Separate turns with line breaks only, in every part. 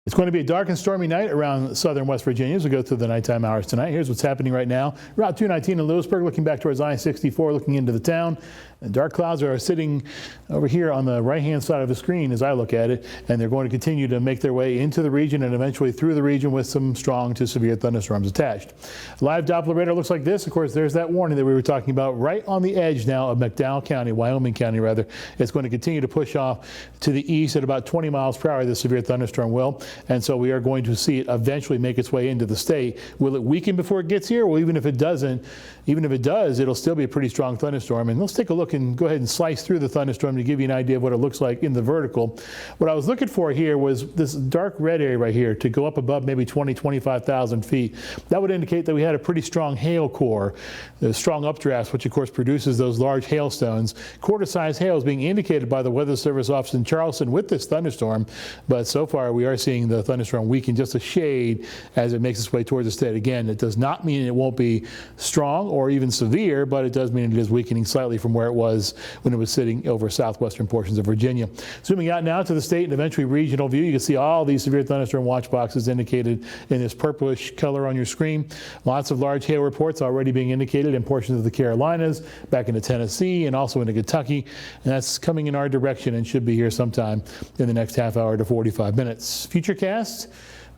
It's going to be a dark and stormy night around southern West Virginia as we go through the nighttime hours tonight. Here's what's happening right now. Route 219 in Lewisburg, looking back towards I-64, looking into the town. And dark clouds are sitting over here on the right-hand side of the screen as I look at it, and they're going to continue to make their way into the region and eventually through the region with some strong to severe thunderstorms attached. Live Doppler radar looks like this. Of course, there's that warning that we were talking about right on the edge now of McDowell County, Wyoming County rather. It's going to continue to push off to the east at about 20 miles per hour, the severe thunderstorm will. And so we are going to see it eventually make its way into the state. Will it weaken before it gets here? Well, even if it doesn't, even if it does, it'll still be a pretty strong thunderstorm. And let's take a look and go ahead and slice through the thunderstorm to give you an idea of what it looks like in the vertical. What I was looking for here was this dark red area right here to go up above maybe 25,000 feet. That would indicate that we had a pretty strong hail core, the strong updrafts, which of course produces those large hailstones. Quarter-size hail is being indicated by the Weather Service office in Charleston with this thunderstorm, but so far we are seeing the thunderstorm weaken just a shade as it makes its way towards the state. Again, it does not mean it won't be strong or even severe, but it does mean it is weakening slightly from where it was when it was sitting over southwestern portions of Virginia. Zooming out now to the state and eventually regional view, you can see all these severe thunderstorm watch boxes indicated in this purplish color on your screen. Lots of large hail reports already being indicated in portions of the Carolinas, back into Tennessee, and also into Kentucky. And that's coming in our direction and should be here sometime in the next half hour to 45 minutes. Futurecast.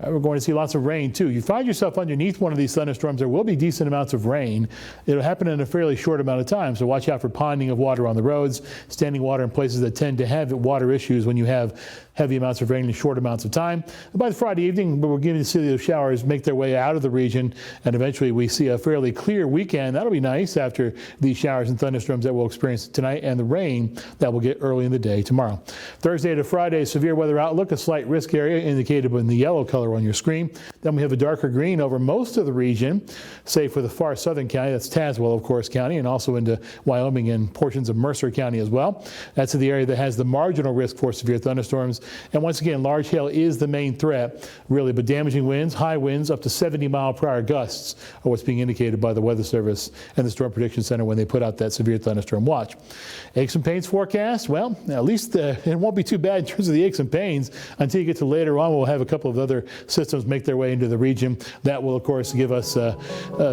We're going to see lots of rain too. You find yourself underneath one of these thunderstorms, there will be decent amounts of rain. It'll happen in a fairly short amount of time, so watch out for ponding of water on the roads, standing water in places that tend to have water issues when you have heavy amounts of rain in short amounts of time. And by the Friday evening, we're beginning to see those showers make their way out of the region, and eventually we see a fairly clear weekend. That'll be nice after these showers and thunderstorms that we'll experience tonight and the rain that we'll get early in the day tomorrow. Thursday to Friday, severe weather outlook, a slight risk area indicated in the yellow color on your screen. Then we have a darker green over most of the region, save for the far southern county, that's Tazewell, of course, county, and also into Wyoming and portions of Mercer County as well. That's the area that has the marginal risk for severe thunderstorms. And once again, large hail is the main threat, really, but damaging winds, high winds, up to 70-mile-per-hour gusts are what's being indicated by the Weather Service and the Storm Prediction Center when they put out that severe thunderstorm watch. Aches and pains forecast, well, at least it won't be too bad in terms of the aches and pains until you get to later on. We'll have a couple of other systems make their way into the region. That will, of course, give us a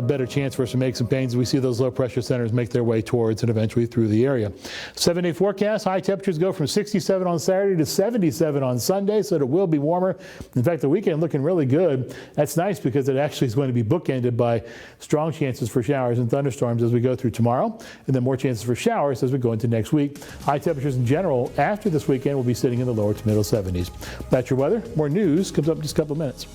better chance for some aches and pains. We see those low pressure centers make their way towards and eventually through the area. 7-day forecast, high temperatures go from 67 on Saturday to 77 on Sunday, so it will be warmer. In fact, the weekend looking really good. That's nice because it actually is going to be bookended by strong chances for showers and thunderstorms as we go through tomorrow, and then more chances for showers as we go into next week. High temperatures in general after this weekend will be sitting in the lower to middle 70s. That's your weather. More news comes up in just a couple of minutes.